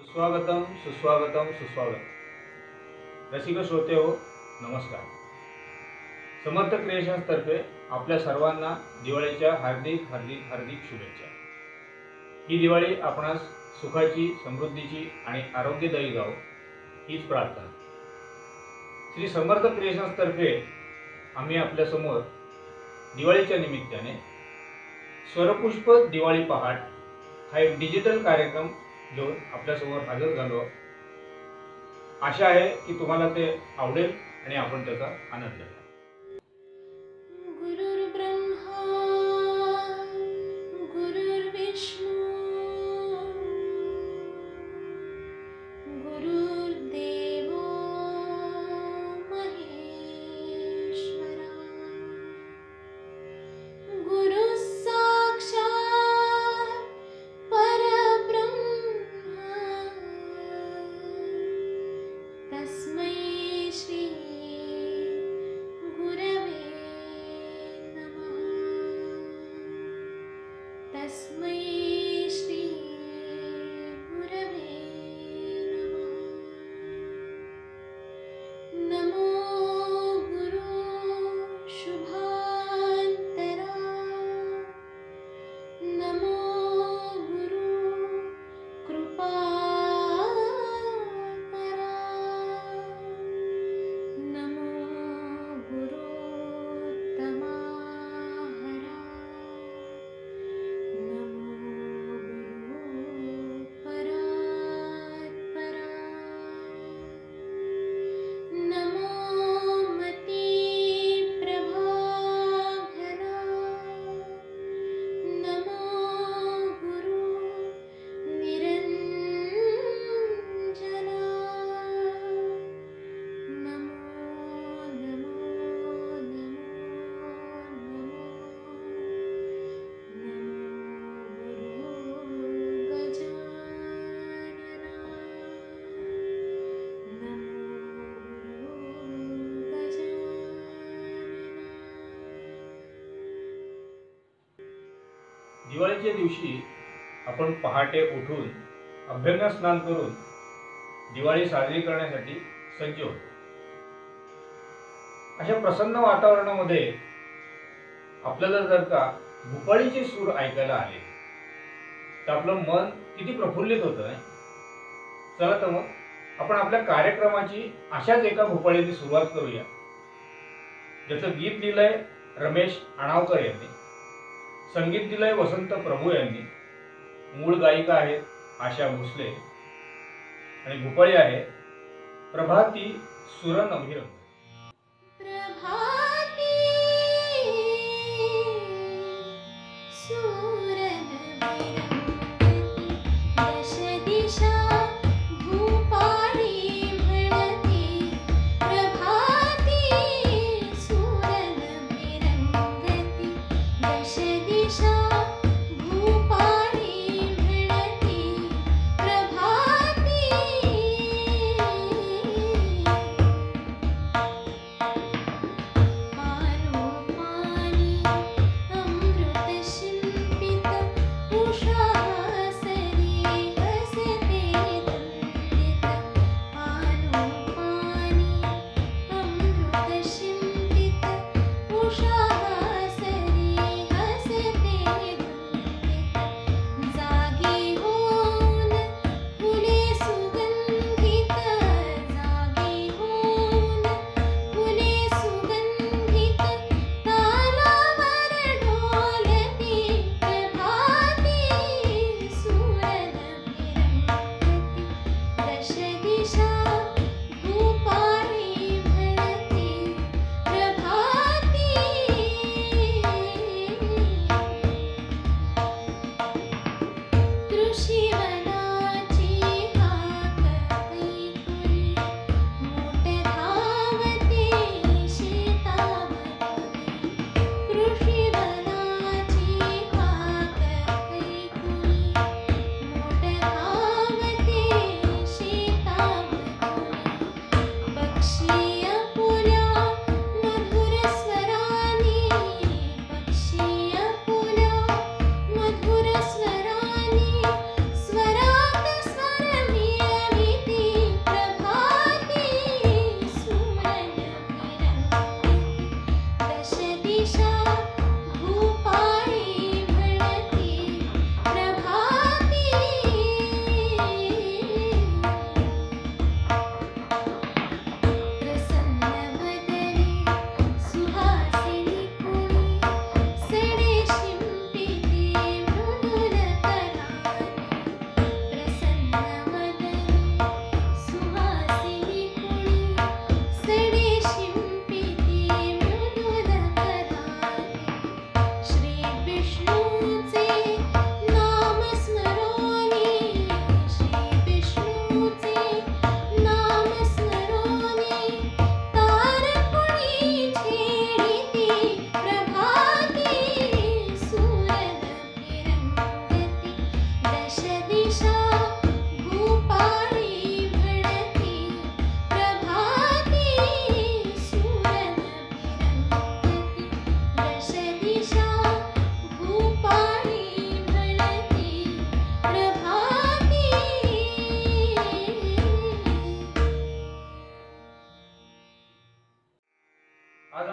स्वागतम सुस्वागतम सुस्वागतम. रसिक श्रोते हो, नमस्कार. समर्थ क्रिएशन्स तर्फे आपल्या सर्वांना दिवाळीच्या हार्दिक हार्दिक हार्दिक शुभेच्छा. ही दिवाळी आपणास सुखाची, समृद्धीची आणि आरोग्यदायी जावो हीच प्रार्थना. श्री समर्थ क्रिएशन्स तर्फे आम्ही आपल्या समोर दिवाळीच्या निमित्ताने स्वरपुष्प दिवाळी पहाट हा एक डिजिटल कार्यक्रम घेऊन आपल्यासमोर हजर झालो. आशा आहे की तुम्हाला ते आवडेल आणि आपण त्याचा आनंद घ्या. गुरुर्ब्रह्मा गुरुर्विष्णू गुरुर्देवो महेश्वरा गुरुः साक्षात् परब्रह्मा तस्मै श्री गुरवे नमः. तस्मै श्री गुरवे नमः. नमो गुरु शुभांतरा. नमो गुरु कृपाकरा. नमो गुरुत्तमाहरा. नमो गुरु परात्परा. नमो मती प्रभाघना. नमो गुरु निरंजना. नमो नमो नमो नमो गुरु गजानना. नमो गुरु गजानना. दिवाळीच्या दिवशी आपण पहाटे उठून अभ्यंग स्नान करून दिवाळी साजरी करण्यासाठी सज्ज होतो. अशा प्रसन्न वातावरणामध्ये आपल्याला जर का भुपाळीचे सूर ऐकायला आले तर आपलं मन किती प्रफुल्लित होतं नाही. चला तर मग आपण आपल्या कार्यक्रमाची अशाच एका भुपाळीने सुरुवात करूया, ज्याचं गीत दिलंय रमेश अणावकर यांनी, संगीत दिलंय वसंत प्रभू यांनी, मूळ गायिका आहेत आशा भोसले आणि भुपाळी आहे प्रभाती सुरन अभिरंग. प्रभाती सुरनविरंगती दश दिशा भूपाळी म्हणती. प्रभाती सुरनविरंगती दश दिशा भूपाळी म्हणती. प्रभाती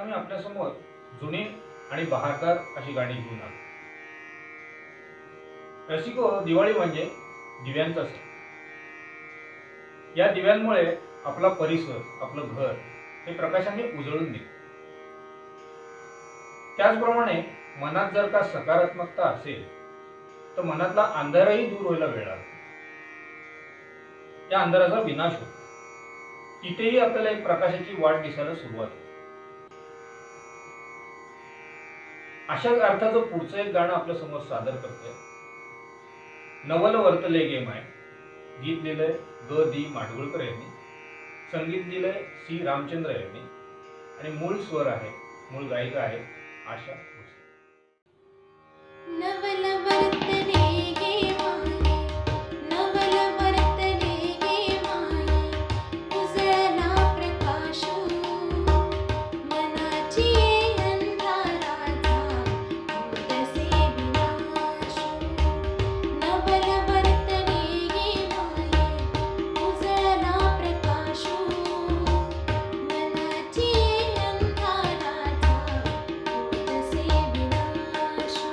आम्ही आपल्यासमोर जुनी आणि बहारदार अशी गाणी घेऊन आलो. रसिको, दिवाळी म्हणजे दिव्यांचा सण. या दिव्यांमुळे आपला परिसर, आपलं घर हे प्रकाशाने उजळून निघते. त्याचप्रमाणे मनात जर का सकारात्मकता असेल तर मनातला अंधारही दूर व्हायला वेळ लागतो. त्या अंधाराचा विनाश होतो. तिथेही आपल्याला एक प्रकाशाची वाट दिसायला सुरुवात होते. अशाच अर्थाचं पुढचं एक गाणं आपल्या समोर सादर करतोय. नवल वर्तले गे माय. गीत लिहिलंय ग दी माडगुळकर यांनी, संगीत लिहिलंय सी रामचंद्र यांनी आणि मूळ स्वर आहे, मूळ गायिका आहे आशा भोसले. नवल वर्तले गे माये, नवल वर्तले गे माये, उजळला प्रकाशू, मनाची अंधाराचा होतसे विनाशू. नवल वर्तले गे माये, उजळला प्रकाशू, मनाची अंधाराचा होतसे विनाशू.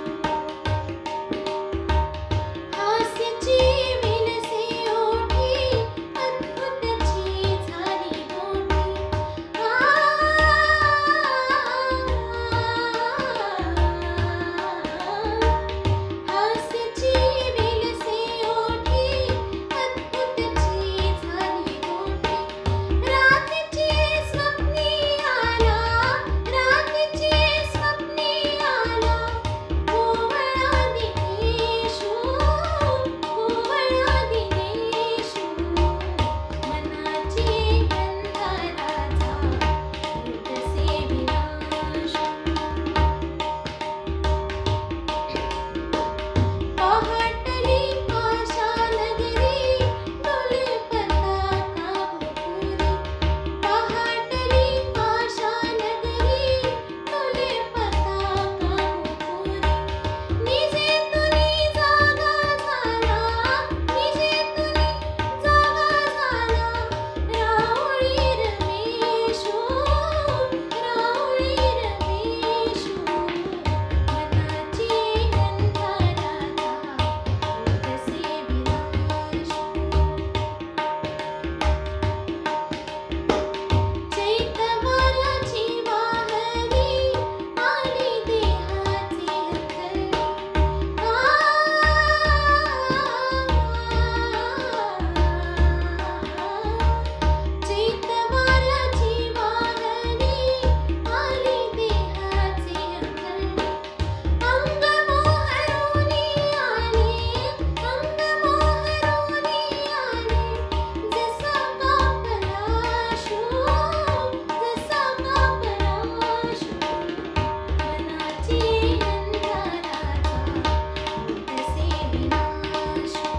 हास्याची विलसे ओठी, अद्भुतची झाली मोठी. हास्याची विलसे ओठी, अद्भुतची झाली मोठी. रात्रीची स्वप्नी आला, रात्रीची स्वप्नी आला, कोवळा दिनेशू, कोवळा दिनेशू, मनाची अंधाराचा होतसे विनाशू. पहाटली आशा नगरी, डोले पताका भोपुरी. पहाटली आशा नगरी, डोले पताका भोपुरी. निजेतुनी जागा झाला, निजेतुनी जागा झाला, राहुळी रमेशू, राहुळी रमेशू, मनाची अंधाराचा होतसे विनाशू. चैतवाराची वाहली, आली देहाची हत्तली. चैतवाराची वाहली, आली देहाची हत्तली. अंग मोहरोनी आली, अंग मोहरोनी आली, जसा कापराशू, जसा कापराशू, मनाची अंधाराचा होतसे विनाशू.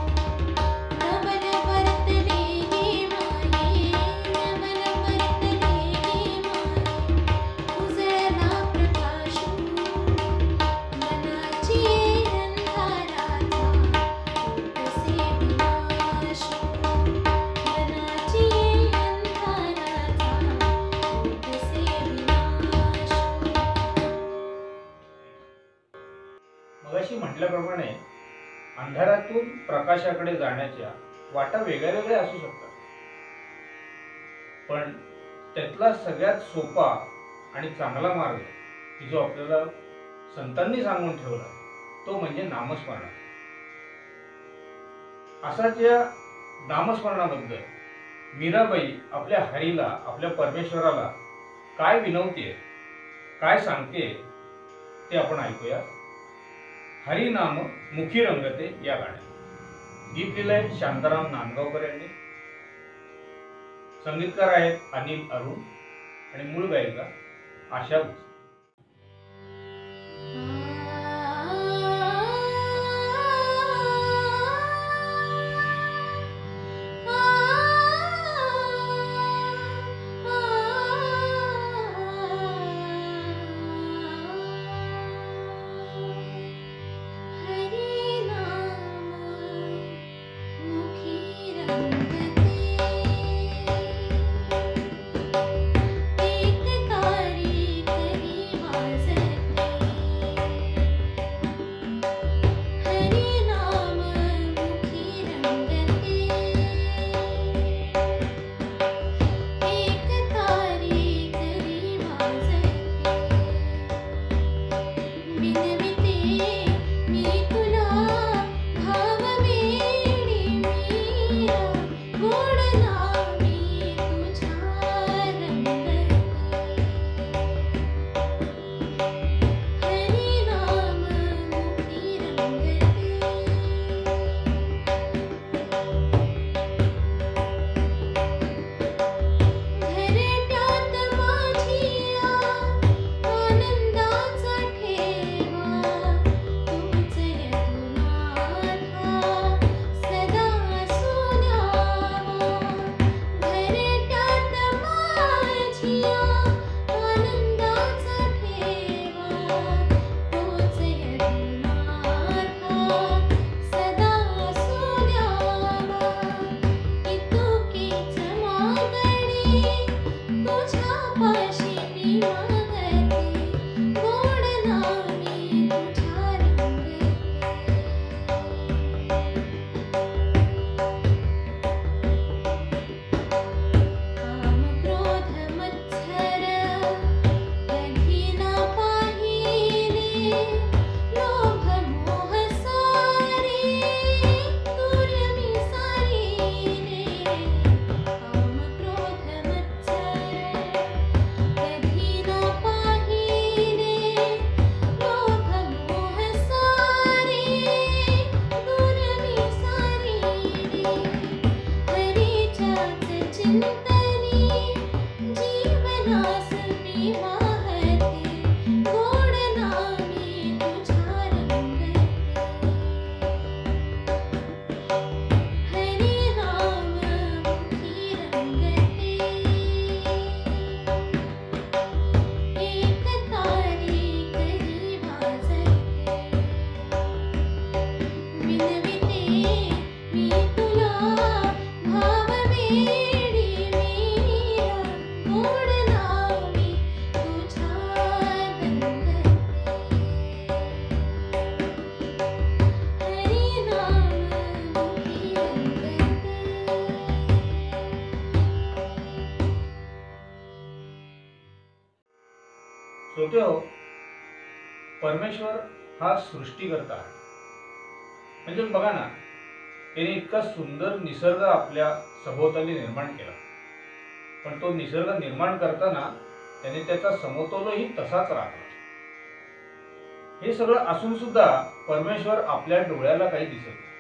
नवल वर्तले गे माये, नवल वर्तले गे माये, उजळला प्रकाशू, मनाची अंधाराचा होतसे विनाशू, मनाची अंधाराचा होतसे विनाशू. मगाशी म्हटल्याप्रमाणे अंधारातून प्रकाशाकडे जाण्याच्या वाटा वेगळ्या वेगळ्या असू शकतात, पण त्यातला सगळ्यात सोपा आणि चांगला मार्ग की जो आपल्याला संतांनी सांगून ठेवला तो म्हणजे नामस्मरण. असाच या नामस्मरणाबद्दल मीराबाई आपल्या हरीला, आपल्या परमेश्वराला काय विनवते, काय सांगते ते आपण ऐकूया. हरी नाम मुखी रंगते या गाण्यात. गीत लिहिलंय शांताराम नांदगावकर यांनी, संगीतकार आहेत अनिल अरुण आणि मूळ गायिका आशा भोसले. हरी नाम मुखी रंगते, एक तारीख वेडी मीरा गोड नामी तुझ्या दंगते हरी नाम मुखी रंगते श्रोते हो, परमेश्वर हा सृष्टीकर्ता आहे. म्हणजे बघा ना, त्याने इतका सुंदर निसर्ग आपल्या सभोवताली निर्माण केला, पण तो निसर्ग निर्माण करताना त्याने त्याचा समतोलही तसाच राखला. हे सगळं असून सुद्धा परमेश्वर आपल्या डोळ्याला काही दिसत नाही.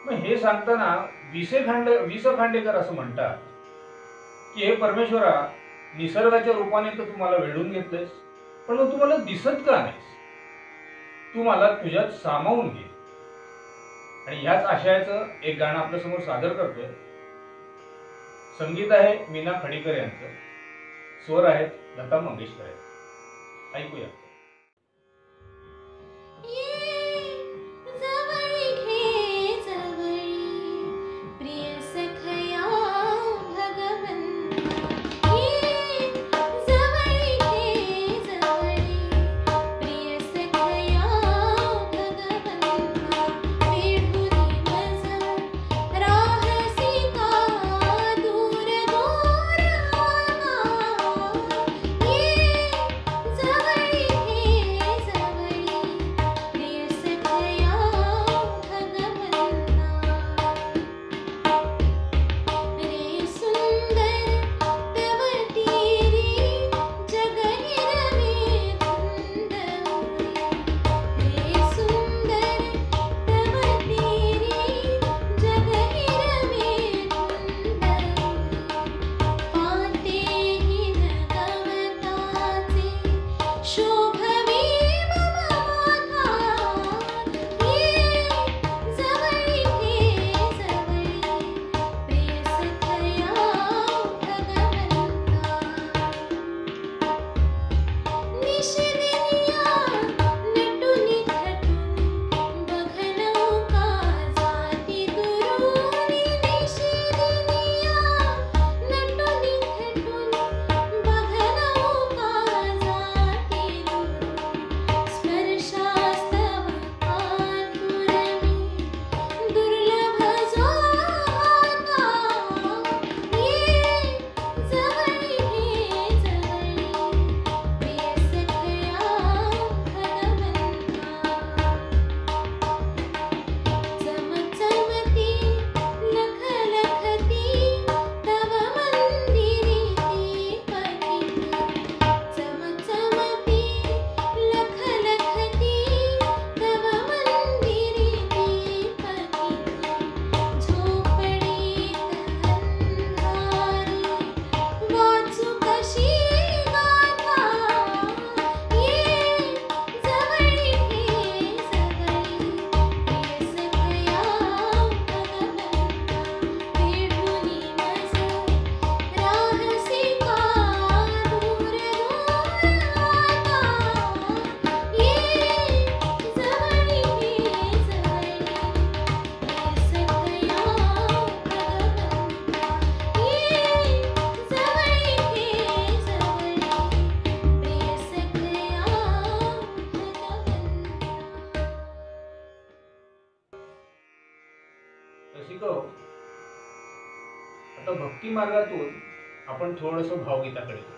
मग हे सांगताना विस खांडेकर असं म्हणतात की हे परमेश्वरा, निसर्गाच्या रूपाने तर तुम्हाला वेढून घेतलंयस, पण मग तुम्हाला दिसत का नाहीस? तू मला तुझ्यात सामावून घे. आणि ह्याच आशयाचं एक गाणं आपल्या समोर सादर करतोय. संगीत आहे मीना खडीकर यांचं, स्वर आहेत लता मंगेशकर यांचे. ऐकूया. ये जवळी घे जवळी प्रिय सखया भगवंता ये जवळी घे जवळी प्रिय सखया भगवंता वेढूनी मज राहसी का दूर दूर ये जवळी घे जवळी प्रिय सखया भगवंता रे सुंदर तव तेरी जग हिरवे धुंद रे सुंदर तव तेरी जग हिरवे धुंद पाते हिन गवताचे शोभवी मम माथा ये जवळी घे जवळी प्रिय सखया भगवंता निशिदिनिया नटुनी थटुनी बघनौका जाती दुरुनी निशिदिनिया नटुनी थटुनी बघनौका जाती दुरुनी स्पर्शास्तव आतुरमी दुर्लभ जो होता ये जवळी घे जवळी प्रिय सखया भगवंता चमचमती लखलखती तव मंदिरी दीपकित चमचमती लखलखती तव मंदिरी दीपकित झोपडीत अंधारी वाचू कशी गाथा ये जवळी घे जवळी प्रिय सखया भगवंता वेढूनी मज राहसी का दूर दूर ये जवळी घे जवळी प्रिय सखया भगवंता ये जवळी घे जवळी प्रिय सखया भगवंता रसिको, आता भक्ती मार्गातून आपण थोडंसं भावगीताकडे जाऊ.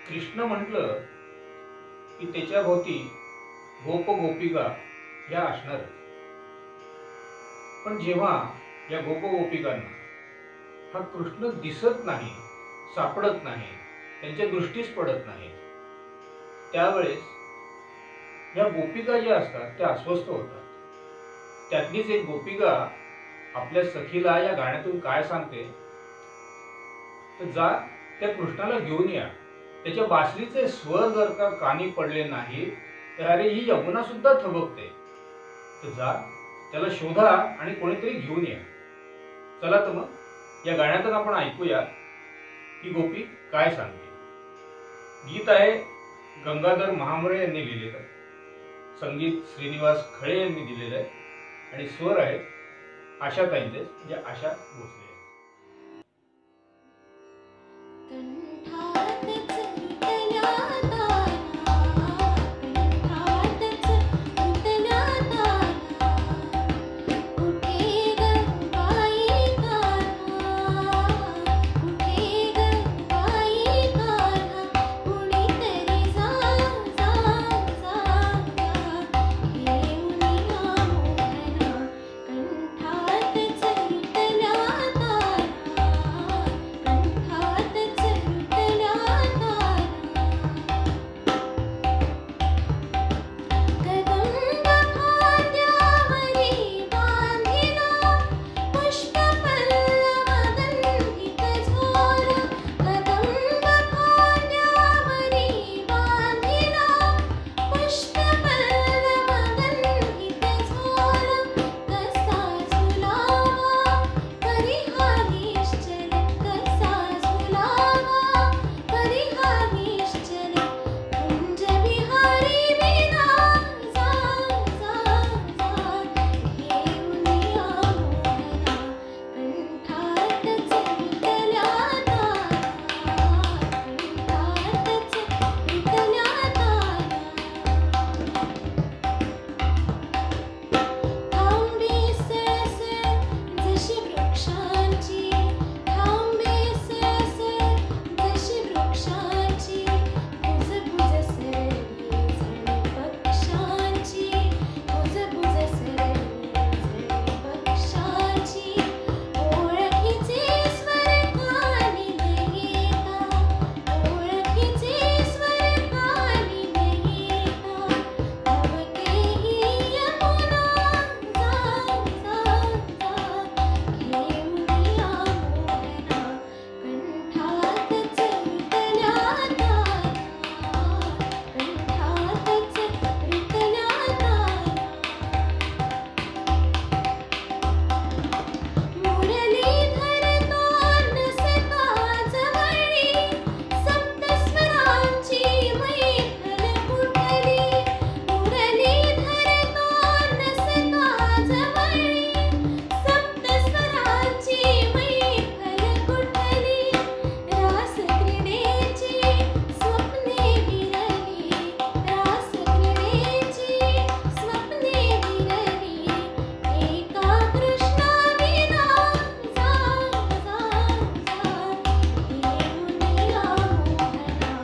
कृष्ण म्हटलं की त्याच्या भोवती गोप गोपिका या असणारच. पण जेव्हा या गोप गोपिकांना हा कृष्ण दिसत नाही, सापडत नाही, त्यांच्या दृष्टीस पडत नाही, त्यावेळेस या गोपिका ज्या असतात त्या अस्वस्थ होतात. त्यातलीच एक गोपिका आपल्या सखीला या गाण्यातून काय सांगते, तर जा त्या कृष्णाला घेऊन या, त्याच्या बासरीचे स्वर जर का कानी पडले नाही तर अरे ही यमुना सुद्धा थबकते, तर जा त्याला शोधा आणि कोणीतरी घेऊन या. चला तर मग या गाण्यातून आपण ऐकूया की गोपी काय सांगते. गीत आहे गंगाधर महामुळे यांनी लिहिलेलं, संगीत श्रीनिवास खळे यांनी दिलेलं आहे आणि स्वर आहे आशाताईंचेच, म्हणजे आशा भोसले. कंठातच रुतल्या तारा, कंठातच रुतल्या तारा, कुठे ग बाई तारा, कुठे ग बाई तारा, कुणीतरी जा जा जा जा घेऊन या मोहना, कंठातच रुतल्या तारा, कंठातच रुतल्या तारा. कदंब फांद्यावरी बांधिला पुष्पपल्लव गंधित झोला, कदंब फांद्यावरी बांधिला पुष्पपल्लव गंधित झोला, कसा झुलावा करी हा निश्चल, कसा झुलावा करी हा निश्चल, कुंज विहारी विना जा जा जा घेऊन या मोहना, कंठातच रुतल्या तारा, कंठातच रुतल्या तारा. थांबे सळसळ जशी वृक्षांची, थांबे सळसळ जशी वृक्षांची, बुजबुज सरली जणू पक्षांची, बुजबुज सरली जणू पक्षांची, ओळखीचे स्वर कानी येता, ओळखीचे स्वर कानी येता, तवकेही यमुना जा जा जा घेऊन या मोहना, कंठातच रुतल्या तारा, कंठातच रुतल्या तारा. मुरलीधर तोंड सताजवळी, सप्तस्वरांची मैफल कुठली, मुरलीधर तोंड सताजवळी, सप्तस्वरांची मैफल कुठली, रासक्रीडेची स्वप्ने विरली, रासक्रीडेची स्वप्ने विरली, एका कृष्णाविना जा जा जा घेऊन या मोहना,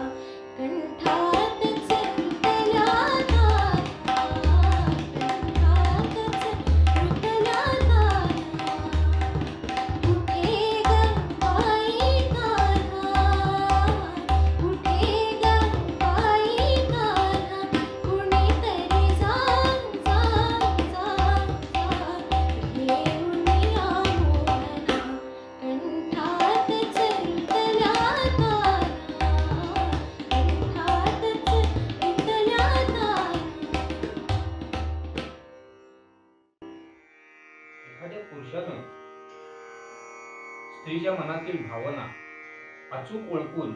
कंठातच रुतल्या तारा, कंठातच रुतल्या तारा. कुठे ग बाई तारा, कुठे ग बाई तारा, कुणीतरी जा जा जा जा घेऊन या मोहना, कंठातच रुतल्या तारा, कंठातच रुतल्या तारा. एखाद्या पुरुषानं स्त्रीच्या मनातील भावना अचूक ओळखून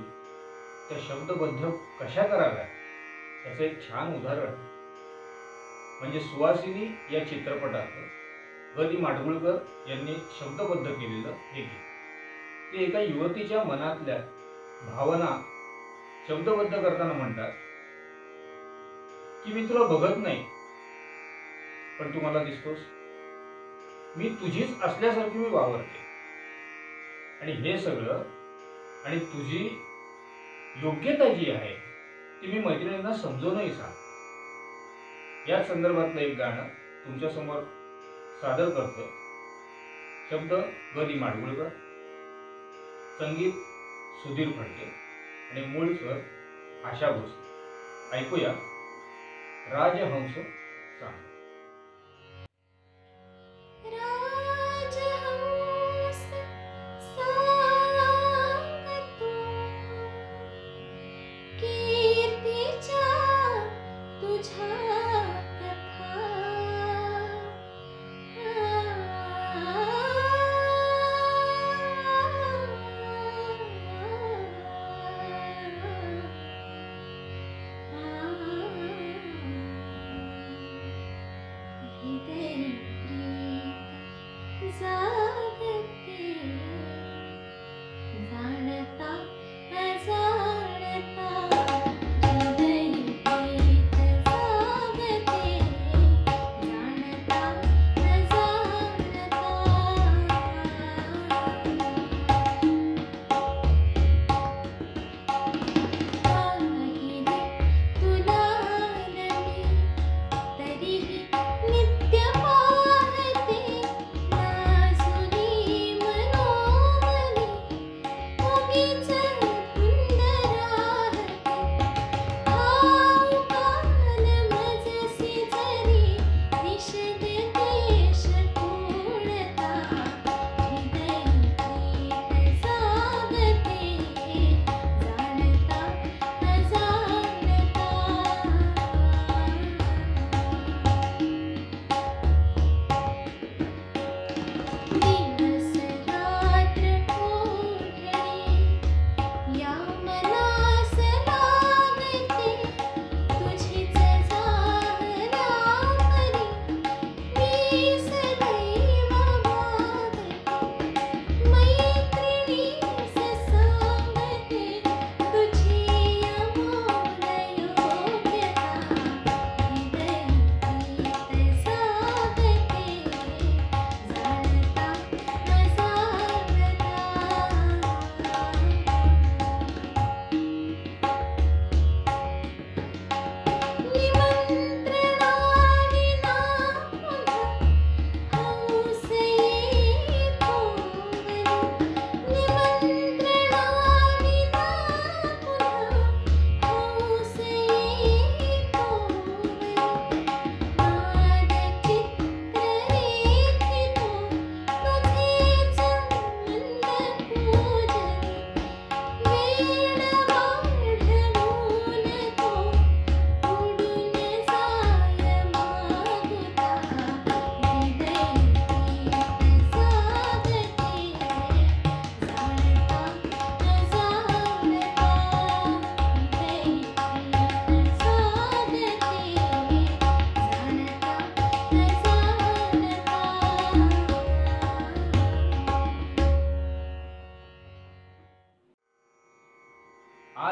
त्या शब्दबद्ध कशा कराव्या याचं एक छान उदाहरण म्हणजे सुवासिनी या चित्रपटात ग. दी. माडगूळकर यांनी शब्दबद्ध केलेलं हे गीत. ते एका युवतीच्या मनातल्या भावना शब्दबद्ध करताना म्हणतात की मी तुला बघत नाही पण तू मला दिसतोस, मी तुझीच असल्यासारखी मी वावरते, आणि हे सगळं आणि तुझी योग्यता जी आहे ती मी मैत्रिणींना समजवूनही सांग. या संदर्भातलं एक गाणं तुमच्या समोर सादर करतोय. शब्द ग. दी. माडगूळकर, संगीत सुधीर फडके आणि मूळ स्वर आशा भोसले. ऐकूया राजहंस सांग. राजहंस सांग तू कीर्तीच्या तुझ्या कथा,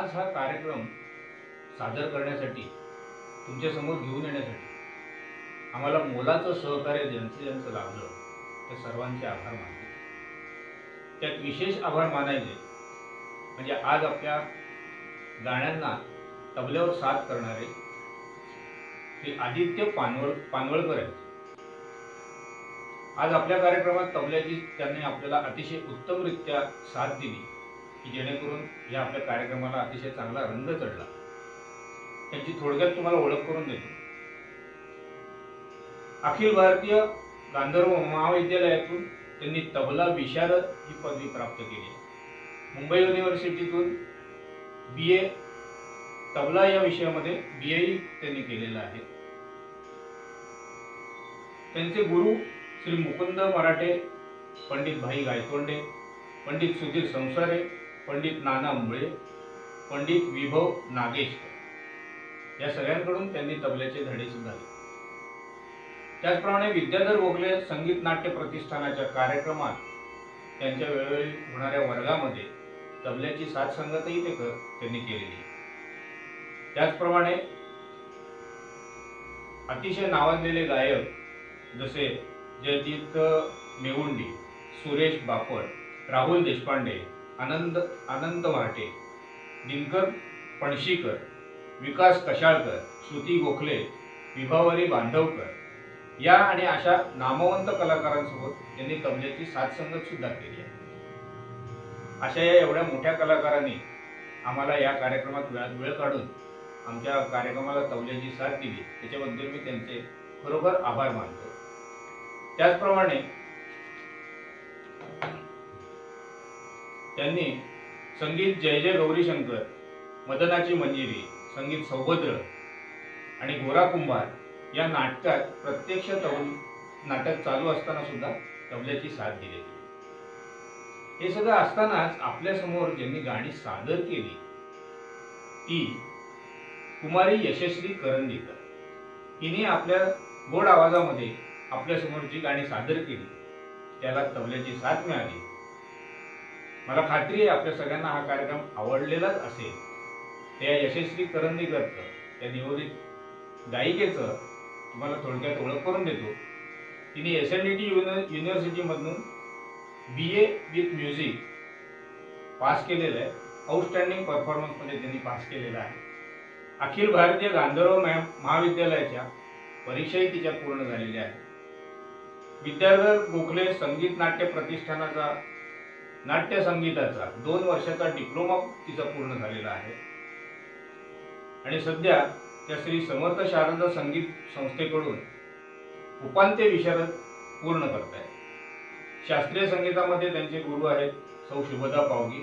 आज हा कार्यक्रम सादर करण्यासाठी तुमच्या समोर घेऊन येण्यासाठी आम्हाला मोलाचं सहकार्य ज्यांचं लाभलं त्या सर्वांचे आभार मानतो. त्यात विशेष आभार मानायचे म्हणजे आज आपल्या गाण्यांना तबल्यावर साथ करणारे श्री आदित्य पानवळकर आहेत. आज आपल्या कार्यक्रमात तबल्याची त्यांनी आपल्याला अतिशय उत्तमरित्या साथ दिली की जेणेकरून या आपल्या कार्यक्रमाला अतिशय चांगला रंग चढला. त्यांची थोडक्यात तुम्हाला ओळख करून देतो. अखिल भारतीय गांधर्व महाविद्यालयातून त्यांनी तबला विशारद ही पदवी प्राप्त केली. मुंबई युनिव्हर्सिटीतून BA तबला या विषयामध्ये BA त्यांनी केलेला आहे. त्यांचे गुरु श्री मुकुंद मराठे, पंडित भाई गायतोंडे, पंडित सुधीर संसारे, पंडित नाना मुळे, पंडित विभव नागेशकर या सगळ्यांकडून त्यांनी तबल्याचे धडे सुद्धा घेतले. त्याचप्रमाणे विद्याधर गोखले संगीत नाट्य प्रतिष्ठानाच्या कार्यक्रमात त्यांच्या वेळोवेळी होणाऱ्या वर्गामध्ये तबल्याची साथ संगतही त्यांनी केलेली. त्याचप्रमाणे अतिशय नावाजलेले गायक जसे जयतीर्थ मेवुंडी, सुरेश बापट, राहुल देशपांडे, अनंत मार्टे, दिनकर पणशीकर, विकास कशाळकर, श्रुती गोखले, विभावरी बांधवकर या आणि अशा नामवंत कलाकारांसोबत त्यांनी तबल्याची साथ संगत सुद्धा केली आहे. अशा या एवढ्या मोठ्या कलाकारांनी आम्हाला या कार्यक्रमात वेळ काढून आमच्या कार्यक्रमाला तबल्याची साथ दिली, त्याच्याबद्दल मी त्यांचे खरोखर आभार मानतो. त्याचप्रमाणे त्यांनी संगीत जय जय गौरीशंकर, मदनाची मंजिरी, संगीत सौभद्र आणि गोरा कुंभार या नाटकात प्रत्यक्ष नाटक चालू असताना सुद्धा तबल्याची साथ दिली. हे सगळं असतानाच आपल्यासमोर ज्यांनी गाणी सादर केली ती कुमारी यशस्वी करंदीकर. हिने आपल्या गोड आवाजामध्ये आपल्यासमोर जी गाणी सादर केली त्याला तबल्याची साथ मिळाली. मला खात्री आहे आपल्या सगळ्यांना हा कार्यक्रम आवडलेलाच असेल. त्या यशस्वी करंदीकरचं, त्या नियोजित गायिकेचं तुम्हाला थोडक्यात ओळख करून देतो. तिने SNDT युनिव्हर्सिटीमधून BA with music pass केलेलं आहे. आउटस्टँडिंग परफॉर्मन्समध्ये त्यांनी पास केलेला आहे. अखिल भारतीय गांधर्व महाविद्यालयाच्या परीक्षाही तिच्या पूर्ण झालेल्या आहेत. विद्याधर गोखले संगीत नाट्य प्रतिष्ठानाचा नाट्य संगीताचा 2 वर्षाचा डिप्लोमा तिचा पूर्ण झालेला आहे आणि सध्या त्या श्री समर्थ शारदा संगीत संस्थेकडून उपांत्य विशारद पूर्ण करत आहे. शास्त्रीय संगीतामध्ये त्यांचे गुरु आहेत सौ शुभदा पावगी,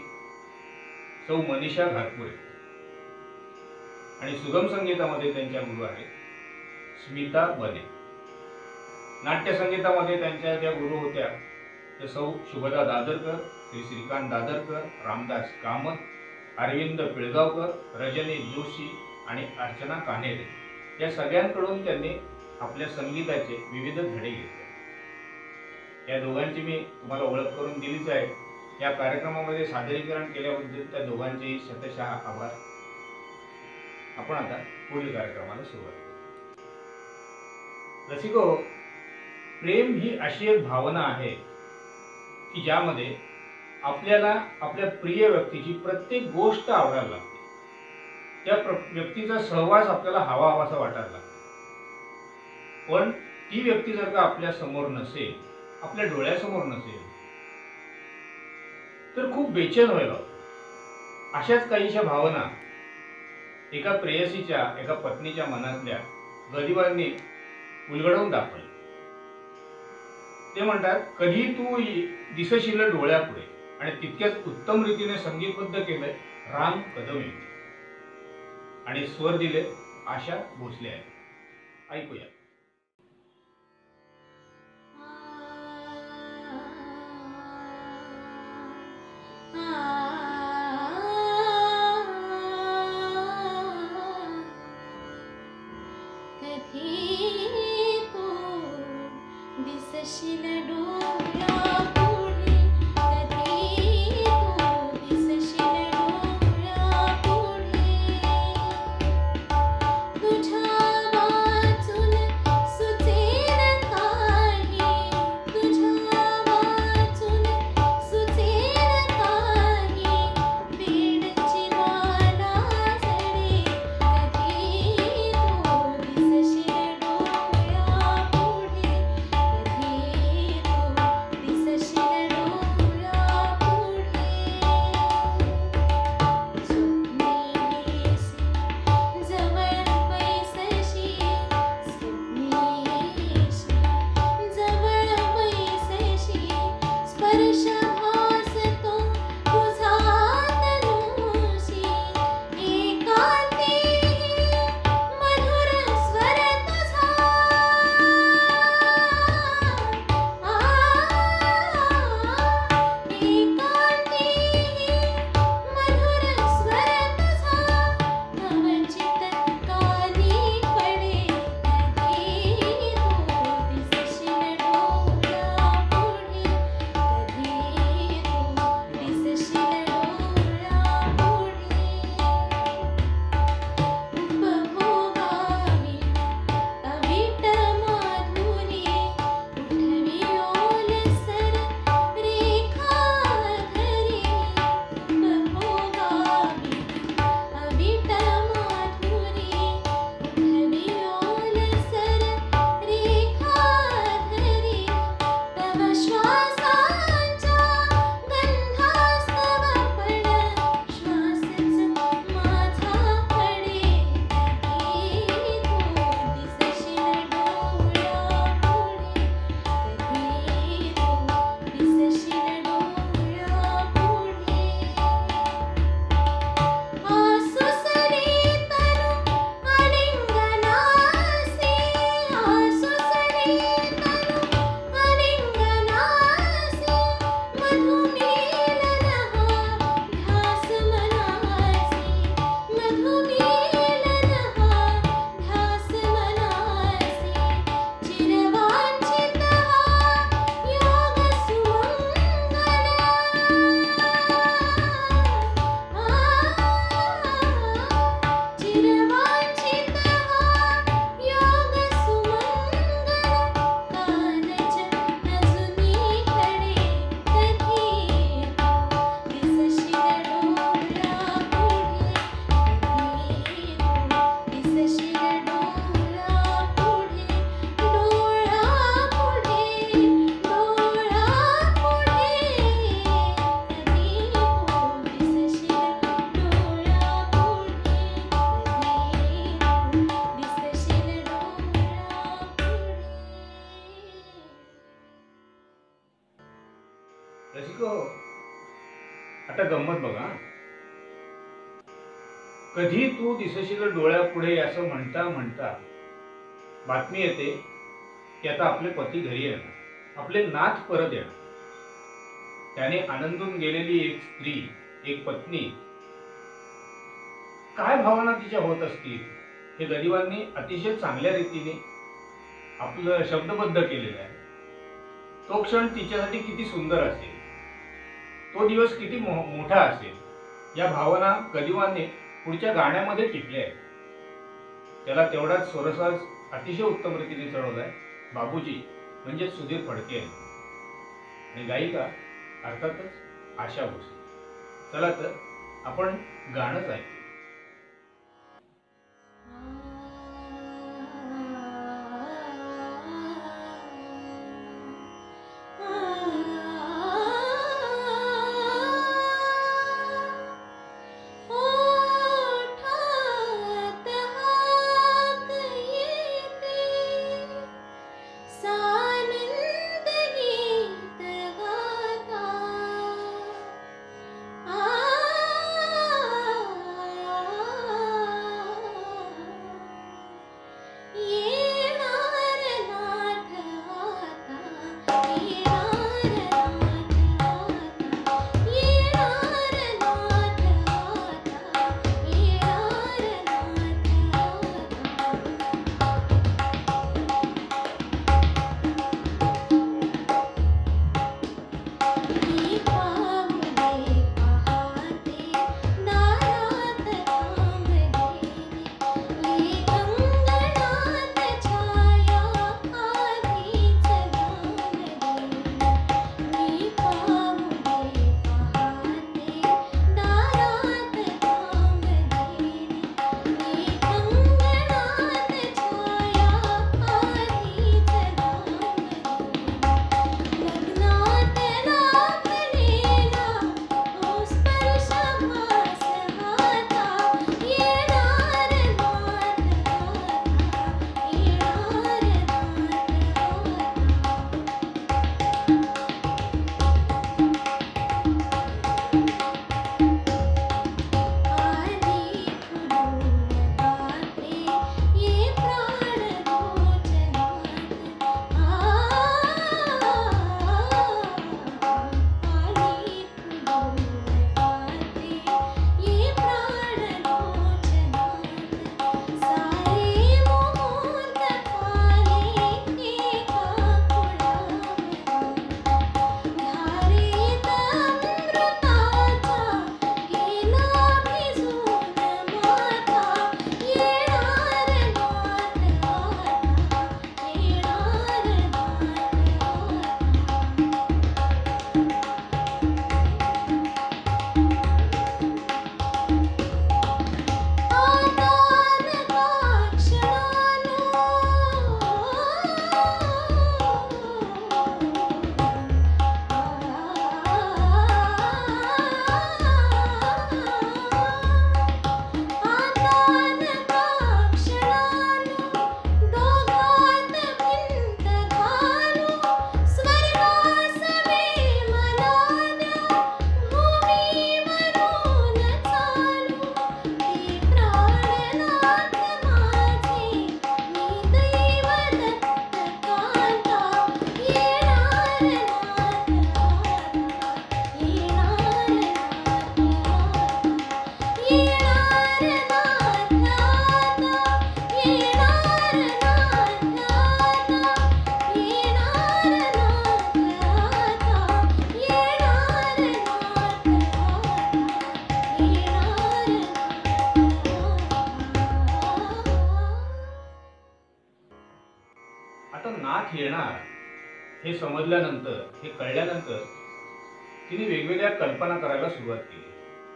सौ मनीषा घाटपुरे आणि सुगम संगीतामध्ये त्यांच्या गुरु आहेत स्मिता बने. नाट्य संगीतामध्ये त्यांच्या ज्या गुरु होत्या ते सौ शुभदा दादरकर, श्री श्रीकांत दादरकर, रामदास कामत, अरविंद पिळगावकर, रजनी जोशी आणि अर्चना कान्हेरे या सगळ्यांकडून त्यांनी आपल्या संगीताचे विविध धडे घेतले. या दोघांची मी तुम्हाला ओळख करून दिलीच आहे. या कार्यक्रमामध्ये सादरीकरण केल्याबद्दल त्या दोघांचे शतशः आभार. आपण आता पुढील कार्यक्रमाला सुरुवात करू. रसिको, प्रेम ही अशी एक भावना आहे की ज्यामध्ये आपल्याला आपल्या प्रिय व्यक्तीची प्रत्येक गोष्ट आवडायला लागते. त्या व्यक्तीचा सहवास आपल्याला हवासा वाटायला लागतो. पण ती व्यक्ती जर का आपल्या समोर नसेल, आपल्या डोळ्यासमोर नसेल तर खूप बेचैन व्हायला होतं. अशाच काहीशा भावना एका प्रेयसीच्या, एका पत्नीच्या मनातल्या गरिबांनी उलगडवून दाखवली. ते म्हणतात, कधी तू दिसशील डोळ्यापुढे आणि तितक्याच उत्तम रीतीने संगीतबद्ध केलंय राम कदम यांनी आणि स्वर दिले आशा भोसले आहे. ऐकूया. कधी तू दिसशील डोळ्यापुढे, कधी तू दिसशील डोळ्यापुढे रसिको, आता गंमत बघा. कधी तू दिसशील डोळ्यापुढे असं म्हणता म्हणता बातमी येते की आता आपले पती घरी येणार, आपले नाथ परत येणार. त्याने आनंदून गेलेली एक स्त्री, एक पत्नी, काय भावना तिच्या होत असतील हे गरिबांनी अतिशय चांगल्या रीतीने आपलं शब्दबद्ध केलेलं आहे. तो क्षण तिच्यासाठी किती सुंदर असेल, तो दिवस किती मोठा असेल, या भावना गरिबांनी पुढच्या गाण्यामध्ये टिपल्या आहेत. त्याला तेवढाच स्वरसाज अतिशय उत्तम रीतीने चढवलाय बाबूजी म्हणजे सुधीर फडके यांनी. आणि गायिका अर्थातच आशा भोसले. चला तर आपण गाणंच ऐकू. नाथ येणार हे समजल्यानंतर, हे कळल्यानंतर तिने वेगवेगळ्या कल्पना करायला सुरुवात केली.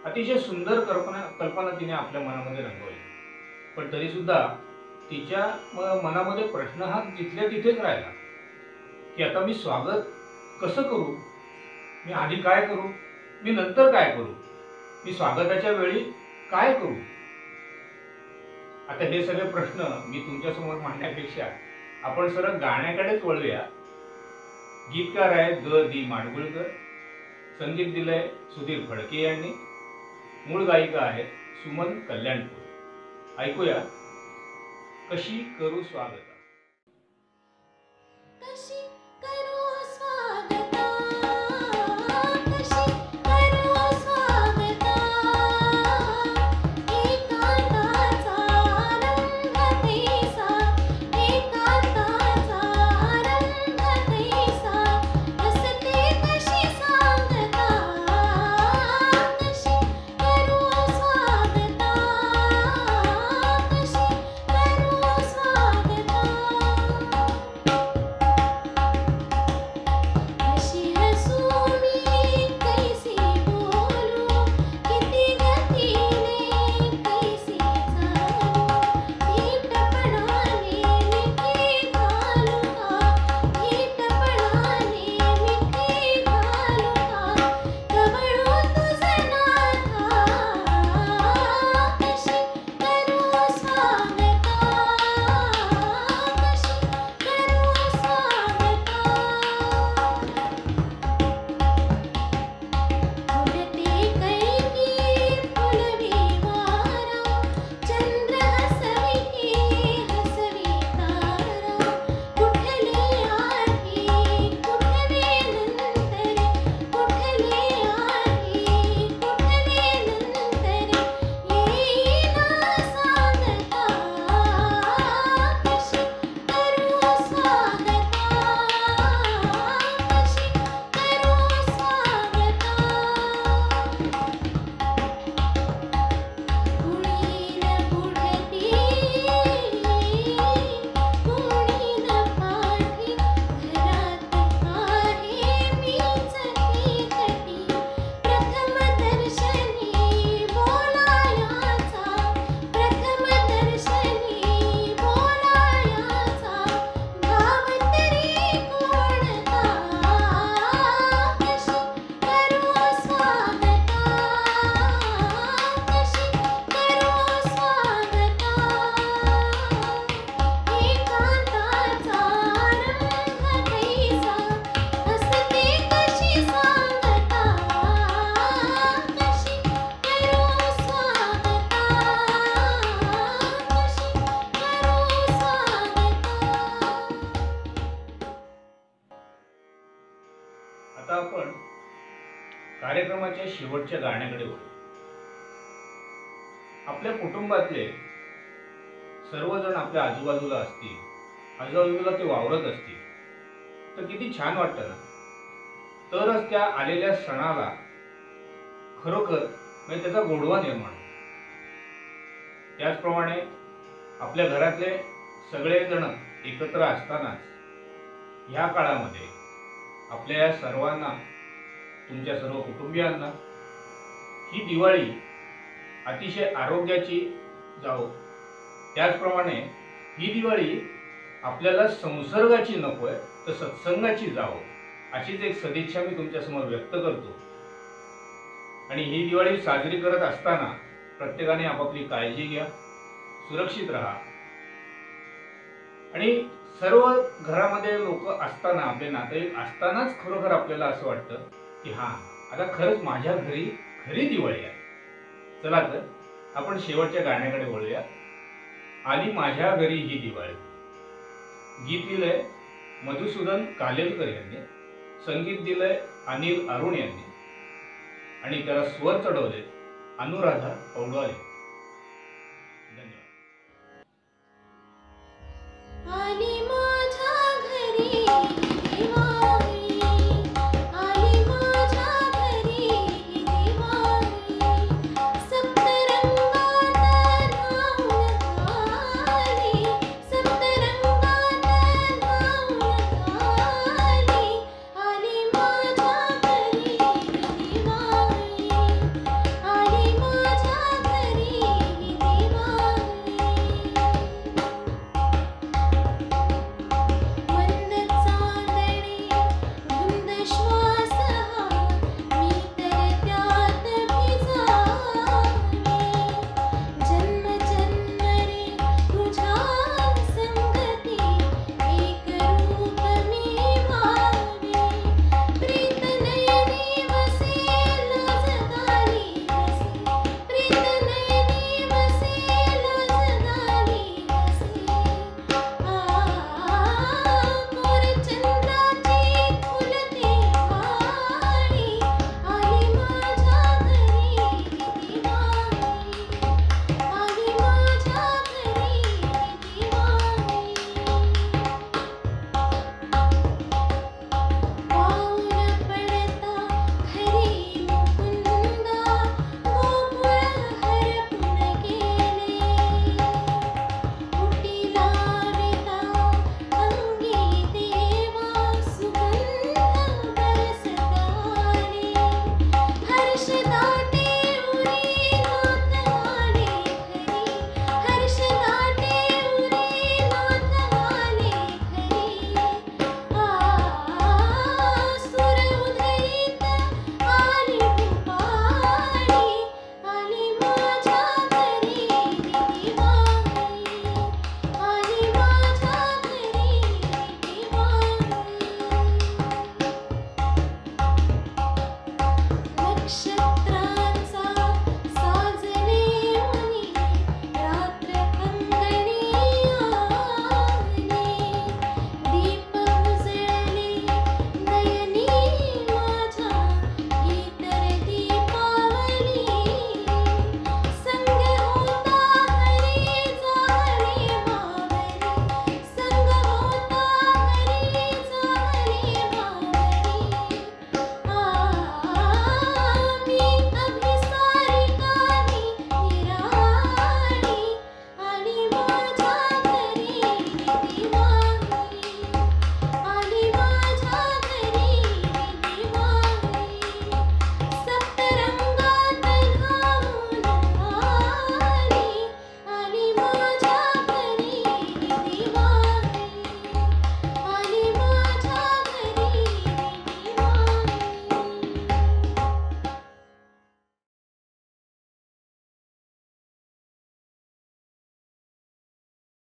अतिशय सुंदर कल्पना तिने आपल्या मनामध्ये रंगवली. पण तरी सुद्धा तिच्या मनामध्ये प्रश्न हा तिथल्या तिथेच राहिला की आता मी स्वागत कसं करू, मी आधी काय करू, मी नंतर काय करू, मी स्वागताच्या वेळी काय करू. आता हे सगळे प्रश्न मी तुमच्या समोर मांडण्यापेक्षा आपण सरळ गाण्याकडेच वळूया. गीतकार आहेत ग दी माडगुळकर संगीत दिलंय सुधीर फडके यांनी. मूळ गायिका आहे सुमन कल्याणपूर. ऐकूया कशी करू स्वागत. कशी करू स्वागता, कशी करू स्वागता, एकांताचा रंग तैसा, एकांताचा रंग तैसा, हसते कशी सांगता, कशी करू स्वागता, कशी करू स्वागता. कशी हसू मी कैसी बोलू, किती गतीने कैसी चालू, धीटपणाने मिठी घालू का, धीटपणाने मिठी घालू का, जवळू तुझं नाथा, कशी करू स्वागता, कशी करू स्वागता. फुलते कैकी फुलवी वारा, चंद्र हसवी हसवी तारा, कुठले आधी कुठले नंतर, कुठले आधी कुठले नंतर, येईना सांगता, कशी करू स्वागता, कशी करू स्वागता. कुणीन बुडती, कुणीन पाठी, घरात आहे मीच एकटी, प्रथम दर्शनी बोलायाचा, प्रथम दर्शनी बोलायाचा, भाव तरी कोणता, कशी करू स्वागता, कशी करू स्वागता. एकांताचा रंग तैसा, हसते कशी सांगता, कशी करू स्वागता, कशी करू स्वागता. आता आपण कार्यक्रमाच्या शेवटच्या गाण्याकडे वळू. आपल्या कुटुंबातले सर्वजण आपल्या आजूबाजूला असतील, आजूबाजूला ते वावरत असतील तर किती छान वाटतं ना. तरच त्या आलेल्या सणाला खरोखर म्हणजे त्याचा गोडवा निर्माण होतो. त्याचप्रमाणे आपल्या घरातले सगळेजण एकत्र असतानाच ह्या काळामध्ये आपल्या या सर्वांना, तुमच्या सर्व कुटुंबियांना ही दिवाळी अतिशय आरोग्याची जावो. त्याचप्रमाणे ही दिवाळी आपल्याला संसर्गाची नकोय तर सत्संगाची जावो, अशीच एक सदिच्छा मी तुमच्यासमोर व्यक्त करतो. आणि ही दिवाळी साजरी करत असताना प्रत्येकाने आपापली काळजी घ्या, सुरक्षित राहा. आणि सर्व घरामध्ये लोक असताना, आपले नातेवाईक असतानाच खरोखर आपल्याला असं वाटतं की हा आता खरंच माझ्या घरी खरी दिवाळी आहे. चला तर आपण शेवटच्या गाण्याकडे वळूया. आली माझ्या घरी ही दिवाळी. गीत दिलंय मधुसूदन कालेलकर यांनी, संगीत दिलंय अनिल अरुण यांनी आणि त्याला स्वर चढवले अनुराधा पौडवाले. धन्यवाद. आली